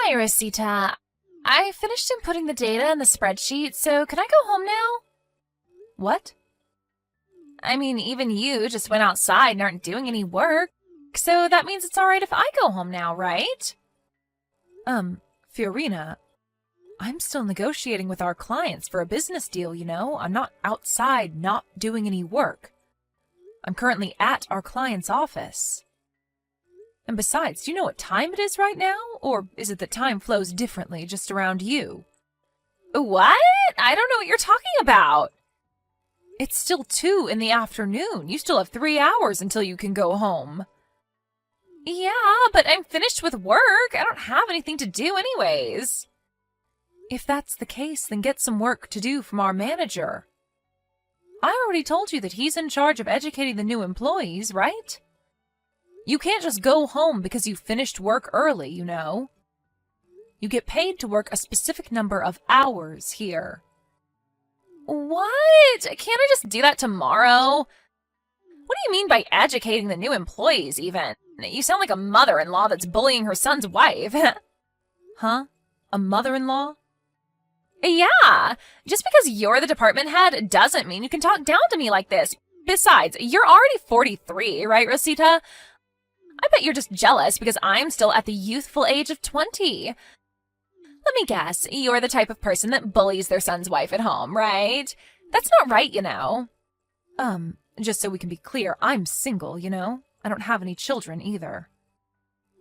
Hi, Rosita. I finished inputting the data in the spreadsheet, so can I go home now? What? I mean, even you just went outside and aren't doing any work, so that means it's alright if I go home now, right? Fiorina, I'm still negotiating with our clients for a business deal, you know? I'm not outside not doing any work. I'm currently at our client's office. And besides, do you know what time it is right now? Or is it that time flows differently just around you? What? I don't know what you're talking about. It's still 2 in the afternoon. You still have 3 hours until you can go home. Yeah, but I'm finished with work. I don't have anything to do anyways. If that's the case, then get some work to do from our manager. I already told you that he's in charge of educating the new employees, right? You can't just go home because you finished work early, you know. You get paid to work a specific number of hours here. What? Can't I just do that tomorrow? What do you mean by educating the new employees, even? You sound like a mother-in-law that's bullying her son's wife. Huh? A mother-in-law? Yeah, just because you're the department head doesn't mean you can talk down to me like this. Besides, you're already 43, right, Rosita? I bet you're just jealous because I'm still at the youthful age of 20. Let me guess, you're the type of person that bullies their son's wife at home, right? That's not right, you know. Just so we can be clear, I'm single, you know? I don't have any children either.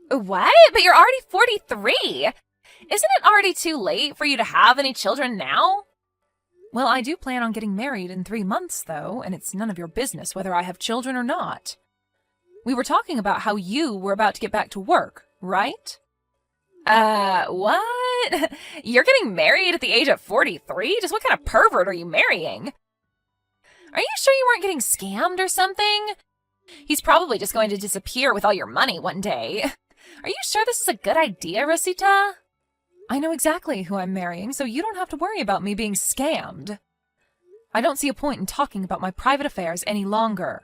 What? But you're already 43! Isn't it already too late for you to have any children now? Well, I do plan on getting married in 3 months, though, and it's none of your business whether I have children or not. We were talking about how you were about to get back to work, right? What? You're getting married at the age of 43? Just what kind of pervert are you marrying? Are you sure you weren't getting scammed or something? He's probably just going to disappear with all your money one day. Are you sure this is a good idea, Rosita? I know exactly who I'm marrying, so you don't have to worry about me being scammed. I don't see a point in talking about my private affairs any longer.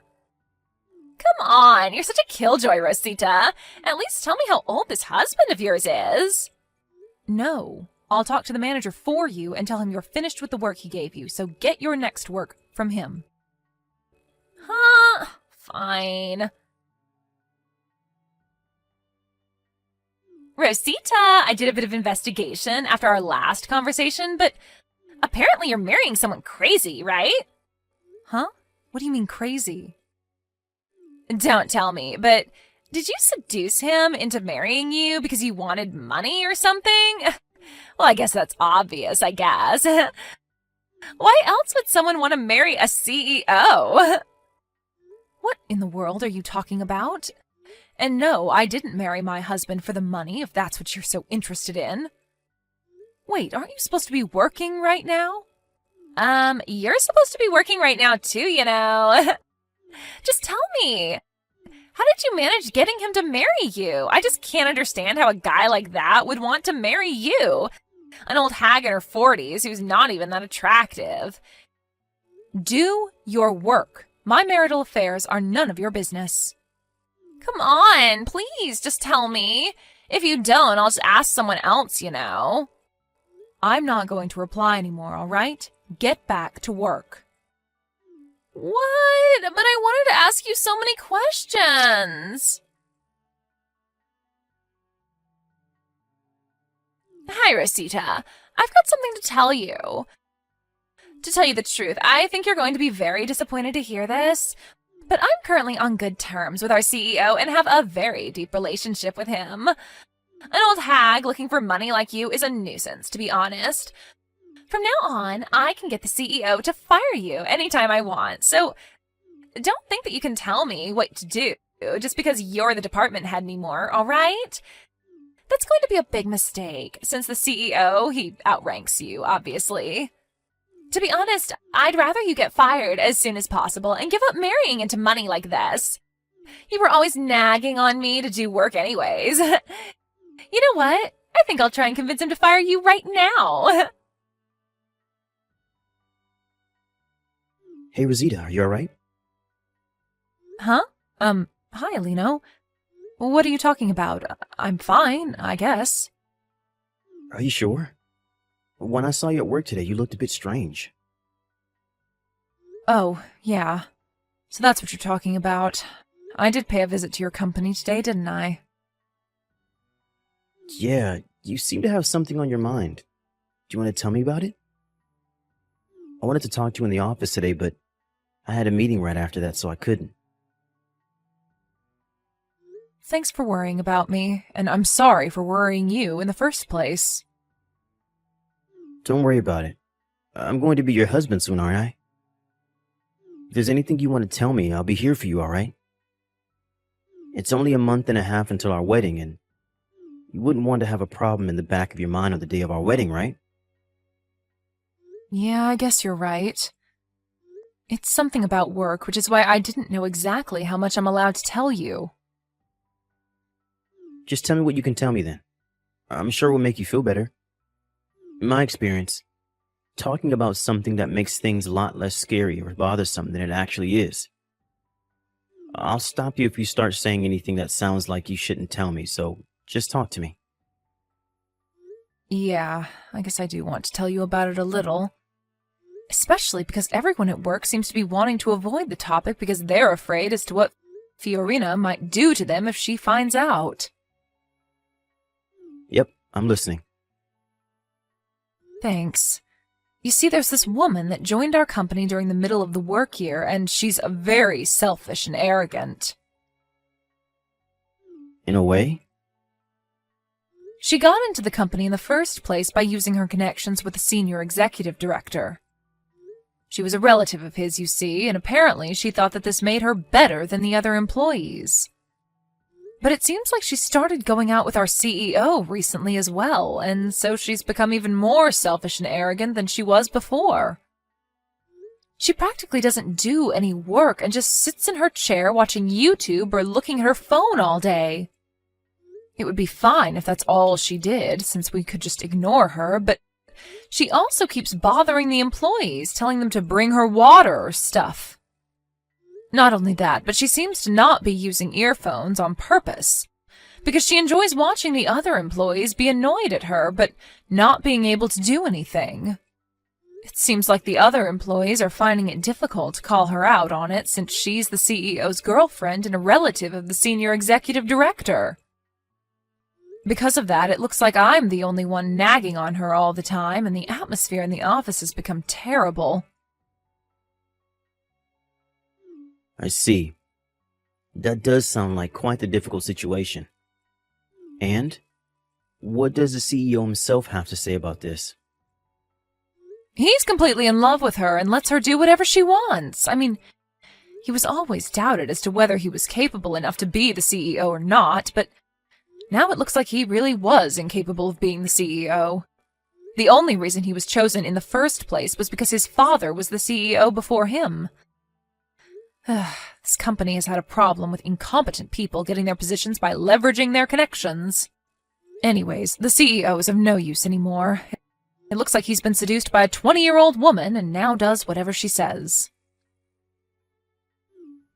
Come on, you're such a killjoy, Rosita. At least tell me how old this husband of yours is. No, I'll talk to the manager for you and tell him you're finished with the work he gave you, so get your next work from him. Huh? Fine. Rosita, I did a bit of investigation after our last conversation, but apparently you're marrying someone crazy, right? Huh? What do you mean crazy? Don't tell me, but did you seduce him into marrying you because you wanted money or something? Well, I guess that's obvious, I guess. Why else would someone want to marry a CEO? What in the world are you talking about? And no, I didn't marry my husband for the money, if that's what you're so interested in. Wait, aren't you supposed to be working right now? You're supposed to be working right now too, you know. Just tell me, how did you manage getting him to marry you? I just can't understand how a guy like that would want to marry you. An old hag in her 40s who's not even that attractive. Do your work. My marital affairs are none of your business. Come on, please, just tell me. If you don't, I'll just ask someone else, you know. I'm not going to reply anymore, all right? Get back to work. What? But I wanted to ask you so many questions. Hi, Rosita. I've got something to tell you. To tell you the truth, I think you're going to be very disappointed to hear this, but I'm currently on good terms with our CEO and have a very deep relationship with him. An old hag looking for money like you is a nuisance, to be honest. From now on, I can get the CEO to fire you anytime I want, so don't think that you can tell me what to do just because you're the department head anymore, all right? That's going to be a big mistake, since the CEO, he outranks you, obviously. To be honest, I'd rather you get fired as soon as possible and give up marrying into money like this. You were always nagging on me to do work anyways. You know what? I think I'll try and convince him to fire you right now. Hey, Rosita, are you alright? Huh? Hi, Alino. What are you talking about? I'm fine, I guess. Are you sure? When I saw you at work today, you looked a bit strange. Oh, yeah. So that's what you're talking about. I did pay a visit to your company today, didn't I? Yeah, you seem to have something on your mind. Do you want to tell me about it? I wanted to talk to you in the office today, but I had a meeting right after that, so I couldn't. Thanks for worrying about me, and I'm sorry for worrying you in the first place. Don't worry about it. I'm going to be your husband soon, aren't I? If there's anything you want to tell me, I'll be here for you, alright? It's only a month and a half until our wedding, and you wouldn't want to have a problem in the back of your mind on the day of our wedding, right? Yeah, I guess you're right. It's something about work, which is why I didn't know exactly how much I'm allowed to tell you. Just tell me what you can tell me then. I'm sure it will make you feel better. In my experience, talking about something that makes things a lot less scary or bothersome than it actually is. I'll stop you if you start saying anything that sounds like you shouldn't tell me, so just talk to me. Yeah, I guess I do want to tell you about it a little. Especially because everyone at work seems to be wanting to avoid the topic because they're afraid as to what Fiorina might do to them if she finds out. Yep, I'm listening. Thanks. You see, there's this woman that joined our company during the middle of the work year, and she's very selfish and arrogant. In a way? She got into the company in the first place by using her connections with the senior executive director. She was a relative of his, you see, and apparently she thought that this made her better than the other employees. But it seems like she started going out with our CEO recently as well, and so she's become even more selfish and arrogant than she was before. She practically doesn't do any work and just sits in her chair watching YouTube or looking at her phone all day. It would be fine if that's all she did, since we could just ignore her, but she also keeps bothering the employees, telling them to bring her water or stuff. Not only that, but she seems to not be using earphones on purpose, because she enjoys watching the other employees be annoyed at her, but not being able to do anything. It seems like the other employees are finding it difficult to call her out on it since she's the CEO's girlfriend and a relative of the senior executive director. Because of that, it looks like I'm the only one nagging on her all the time, and the atmosphere in the office has become terrible. I see. That does sound like quite a difficult situation. And what does the CEO himself have to say about this? He's completely in love with her and lets her do whatever she wants. I mean, he was always doubted as to whether he was capable enough to be the CEO or not, but now it looks like he really was incapable of being the CEO. The only reason he was chosen in the first place was because his father was the CEO before him. This company has had a problem with incompetent people getting their positions by leveraging their connections. Anyways, the CEO is of no use anymore. It looks like he's been seduced by a 20-year-old woman and now does whatever she says.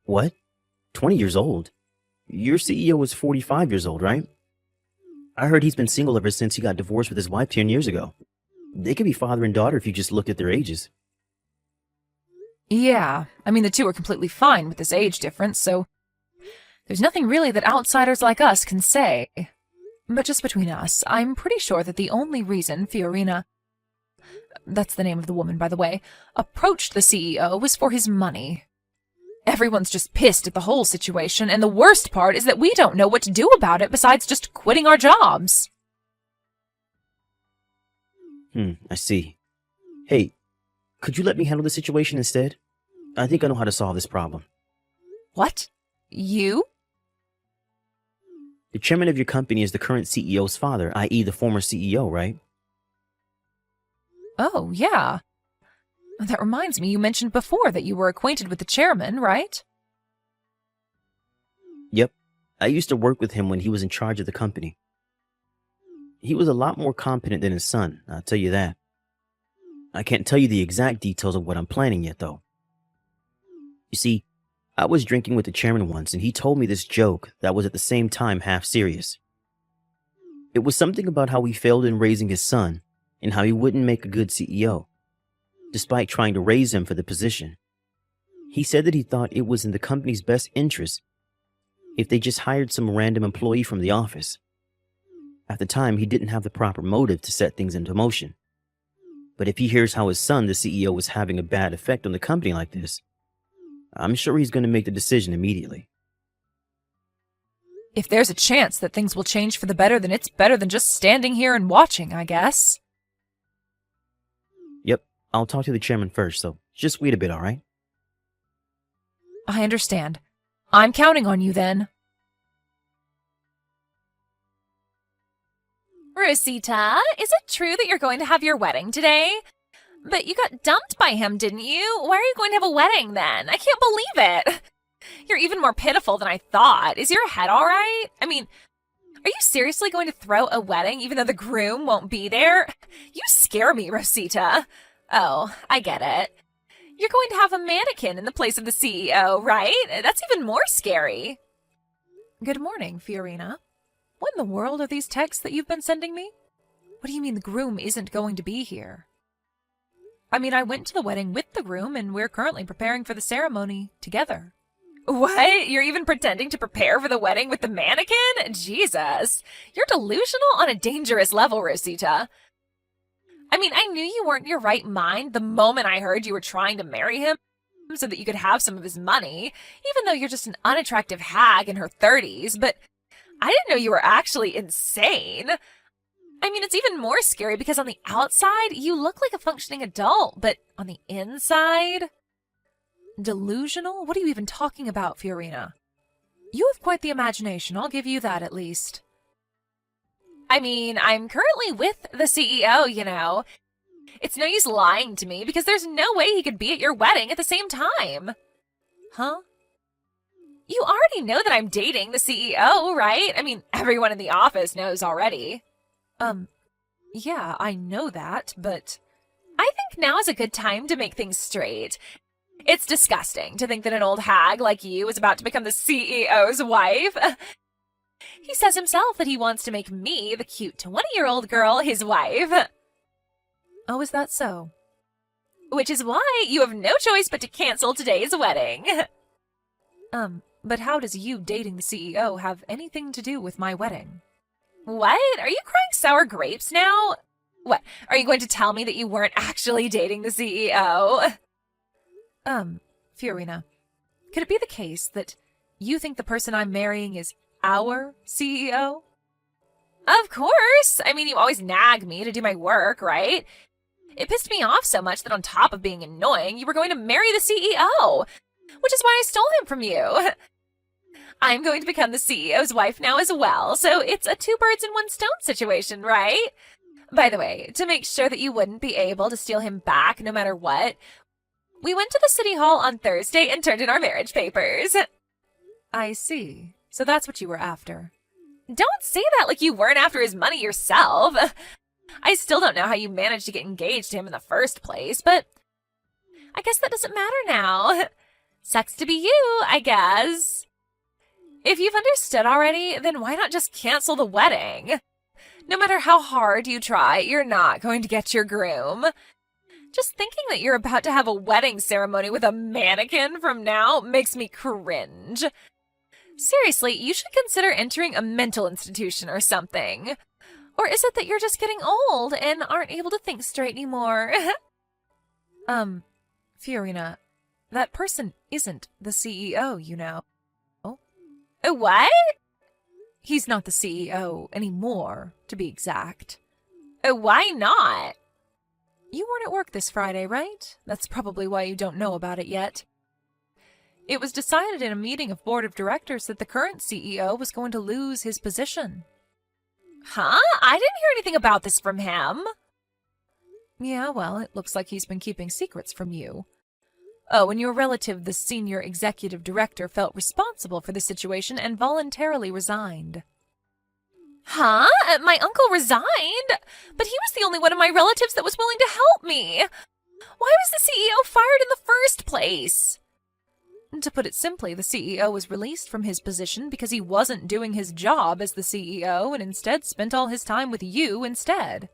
What? 20 years old? Your CEO was 45 years old, right? I heard he's been single ever since he got divorced with his wife 10 years ago. They could be father and daughter if you just looked at their ages. Yeah, I mean, the two are completely fine with this age difference, so there's nothing really that outsiders like us can say. But just between us, I'm pretty sure that the only reason Fiorina, that's the name of the woman, by the way, approached the CEO was for his money. Everyone's just pissed at the whole situation, and the worst part is that we don't know what to do about it besides just quitting our jobs. I see. Hey, could you let me handle the situation instead? I think I know how to solve this problem. What? You? The chairman of your company is the current CEO's father, i.e. the former CEO, right? Oh, yeah. That reminds me, you mentioned before that you were acquainted with the chairman, right? Yep. I used to work with him when he was in charge of the company. He was a lot more competent than his son, I'll tell you that. I can't tell you the exact details of what I'm planning yet, though. You see, I was drinking with the chairman once, and he told me this joke that was at the same time half serious. It was something about how he failed in raising his son and how he wouldn't make a good CEO, despite trying to raise him for the position. He said that he thought it was in the company's best interest if they just hired some random employee from the office. At the time, he didn't have the proper motive to set things into motion. But if he hears how his son, the CEO, was having a bad effect on the company like this, I'm sure he's going to make the decision immediately. If there's a chance that things will change for the better, then it's better than just standing here and watching, I guess. Yep, I'll talk to the chairman first, so just wait a bit, all right? I understand. I'm counting on you then. Rosita, is it true that you're going to have your wedding today? But you got dumped by him, didn't you? Why are you going to have a wedding then? I can't believe it. You're even more pitiful than I thought. Is your head all right? I mean, are you seriously going to throw a wedding even though the groom won't be there? You scare me, Rosita. Oh, I get it. You're going to have a mannequin in the place of the CEO, right? That's even more scary. Good morning, Fiorina. What in the world are these texts that you've been sending me? What do you mean the groom isn't going to be here? I mean, I went to the wedding with the groom, and we're currently preparing for the ceremony together. What? You're even pretending to prepare for the wedding with the mannequin? Jesus. You're delusional on a dangerous level, Rosita. I mean, I knew you weren't in your right mind the moment I heard you were trying to marry him so that you could have some of his money, even though you're just an unattractive hag in her 30s, but I didn't know you were actually insane. I mean, it's even more scary because on the outside, you look like a functioning adult, but on the inside... Delusional? What are you even talking about, Fiorina? You have quite the imagination, I'll give you that at least. I mean, I'm currently with the CEO, you know. It's no use lying to me because there's no way he could be at your wedding at the same time. Huh? You already know that I'm dating the CEO, right? I mean, everyone in the office knows already. Yeah, I know that, but I think now is a good time to make things straight. It's disgusting to think that an old hag like you is about to become the CEO's wife. He says himself that he wants to make me, the cute 20-year-old girl, his wife. Oh, is that so? Which is why you have no choice but to cancel today's wedding. But how does you dating the CEO have anything to do with my wedding? What? Are you crying sour grapes now? What, are you going to tell me that you weren't actually dating the CEO? Fiorina, could it be the case that you think the person I'm marrying is our CEO? Of course! I mean, you always nag me to do my work, right? It pissed me off so much that on top of being annoying, you were going to marry the CEO, which is why I stole him from you. I'm going to become the CEO's wife now as well, so it's a two birds in one stone situation, right? By the way, to make sure that you wouldn't be able to steal him back no matter what, we went to the city hall on Thursday and turned in our marriage papers. I see. So that's what you were after. Don't say that like you weren't after his money yourself. I still don't know how you managed to get engaged to him in the first place, but I guess that doesn't matter now. Sucks to be you, I guess. If you've understood already, then why not just cancel the wedding? No matter how hard you try, you're not going to get your groom. Just thinking that you're about to have a wedding ceremony with a mannequin from now makes me cringe. Seriously, you should consider entering a mental institution or something. Or is it that you're just getting old and aren't able to think straight anymore? Fiorina, that person isn't the CEO, you know. What? He's not the CEO anymore, to be exact. Why not? You weren't at work this Friday, right? That's probably why you don't know about it yet. It was decided in a meeting of board of directors that the current CEO was going to lose his position. Huh? I didn't hear anything about this from him. Yeah, well, it looks like he's been keeping secrets from you. Oh, and your relative, the senior executive director, felt responsible for the situation and voluntarily resigned. Huh? My uncle resigned? But he was the only one of my relatives that was willing to help me. Why was the CEO fired in the first place? To put it simply, the CEO was released from his position because he wasn't doing his job as the CEO and instead spent all his time with you instead.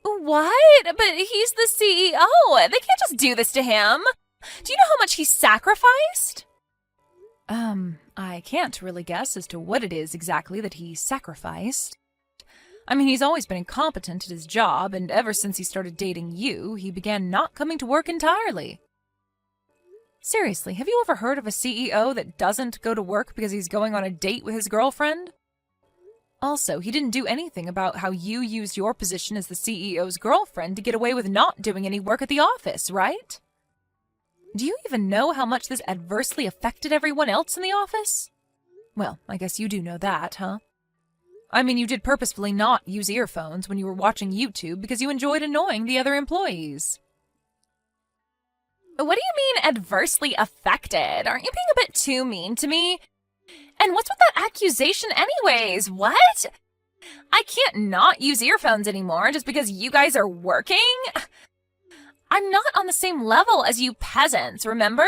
What? But he's the CEO. They can't just do this to him. Do you know how much he sacrificed? I can't really guess as to what it is exactly that he sacrificed. I mean, he's always been incompetent at his job, and ever since he started dating you, he began not coming to work entirely. Seriously, have you ever heard of a CEO that doesn't go to work because he's going on a date with his girlfriend? Also, he didn't do anything about how you used your position as the CEO's girlfriend to get away with not doing any work at the office, right? Do you even know how much this adversely affected everyone else in the office? Well, I guess you do know that, huh? I mean, you did purposefully not use earphones when you were watching YouTube because you enjoyed annoying the other employees. What do you mean adversely affected? Aren't you being a bit too mean to me? And what's with that accusation anyways? What? I can't not use earphones anymore just because you guys are working? I'm not on the same level as you peasants, remember?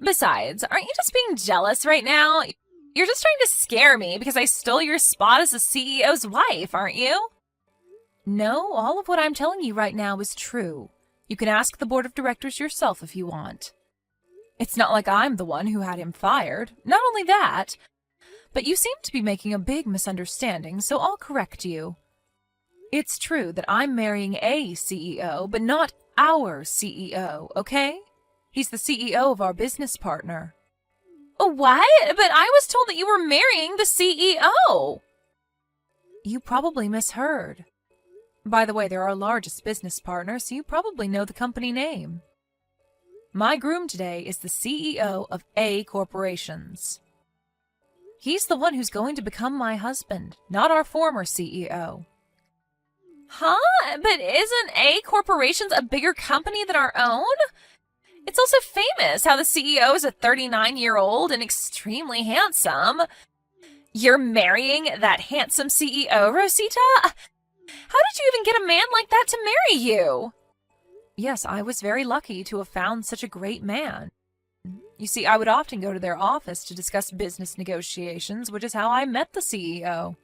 Besides, aren't you just being jealous right now? You're just trying to scare me because I stole your spot as the CEO's wife, aren't you? No, all of what I'm telling you right now is true. You can ask the board of directors yourself if you want. It's not like I'm the one who had him fired. Not only that, but you seem to be making a big misunderstanding, so I'll correct you. It's true that I'm marrying a CEO, but not our CEO, okay? He's the CEO of our business partner. What? But I was told that you were marrying the CEO. You probably misheard. By the way, they're our largest business partner, so you probably know the company name. My groom today is the CEO of A Corporations. He's the one who's going to become my husband, not our former CEO. Huh? But isn't A Corporations a bigger company than our own? It's also famous how the CEO is a 39-year-old and extremely handsome. You're marrying that handsome CEO, Rosita? How did you even get a man like that to marry you? Yes, I was very lucky to have found such a great man. You see, I would often go to their office to discuss business negotiations, which is how I met the CEO.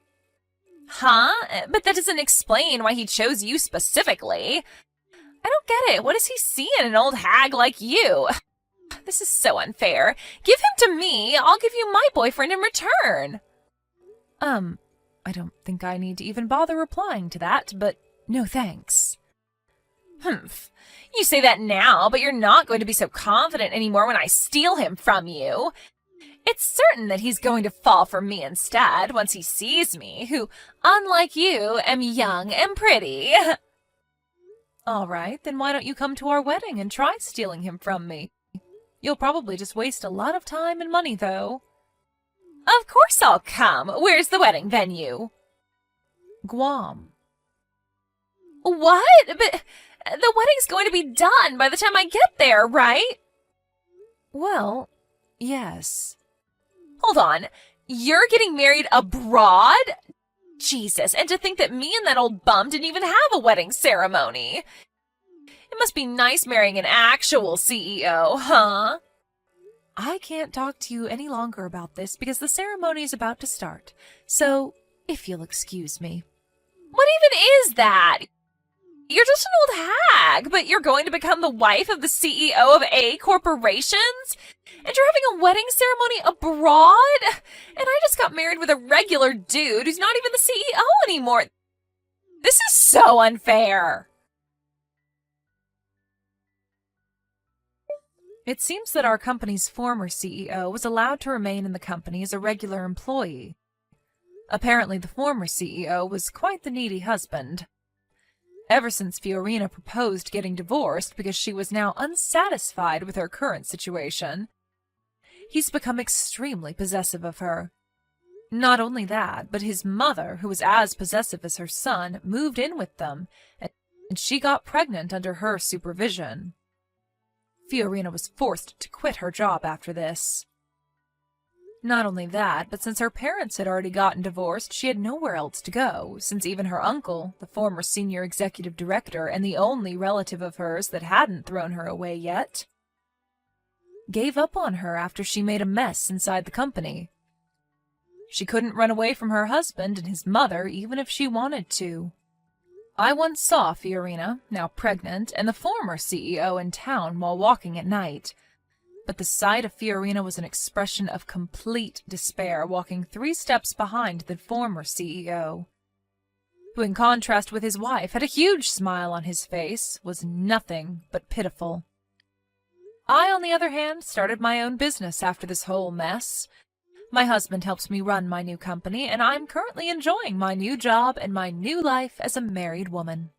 Huh? But that doesn't explain why he chose you specifically. I don't get it. What does he see in an old hag like you? This is so unfair. Give him to me. I'll give you my boyfriend in return. I don't think I need to even bother replying to that, but no thanks. Humph. You say that now, but you're not going to be so confident anymore when I steal him from you. It's certain that he's going to fall for me instead once he sees me, who, unlike you, am young and pretty. All right, then why don't you come to our wedding and try stealing him from me? You'll probably just waste a lot of time and money, though. Of course I'll come. Where's the wedding venue? Guam. What? But the wedding's going to be done by the time I get there, right? Well, yes. Hold on. You're getting married abroad? Jesus, and to think that me and that old bum didn't even have a wedding ceremony. It must be nice marrying an actual CEO, huh? I can't talk to you any longer about this because the ceremony is about to start. So, if you'll excuse me. What even is that? You're just an old hag, but you're going to become the wife of the CEO of A Corporations? And you're having a wedding ceremony abroad? And I just got married with a regular dude who's not even the CEO anymore. This is so unfair. It seems that our company's former CEO was allowed to remain in the company as a regular employee. Apparently, the former CEO was quite the needy husband. Ever since Fiorina proposed getting divorced because she was now unsatisfied with her current situation, he's become extremely possessive of her. Not only that, but his mother, who was as possessive as her son, moved in with them, and she got pregnant under her supervision. Fiorina was forced to quit her job after this. Not only that, but since her parents had already gotten divorced, she had nowhere else to go, since even her uncle, the former senior executive director and the only relative of hers that hadn't thrown her away yet, gave up on her after she made a mess inside the company. She couldn't run away from her husband and his mother even if she wanted to. I once saw Fiorina, now pregnant, and the former CEO in town while walking at night. But the sight of Fiorina was an expression of complete despair, walking 3 steps behind the former CEO, who, in contrast with his wife, had a huge smile on his face, was nothing but pitiful. I, on the other hand, started my own business after this whole mess. My husband helps me run my new company, and I'm currently enjoying my new job and my new life as a married woman.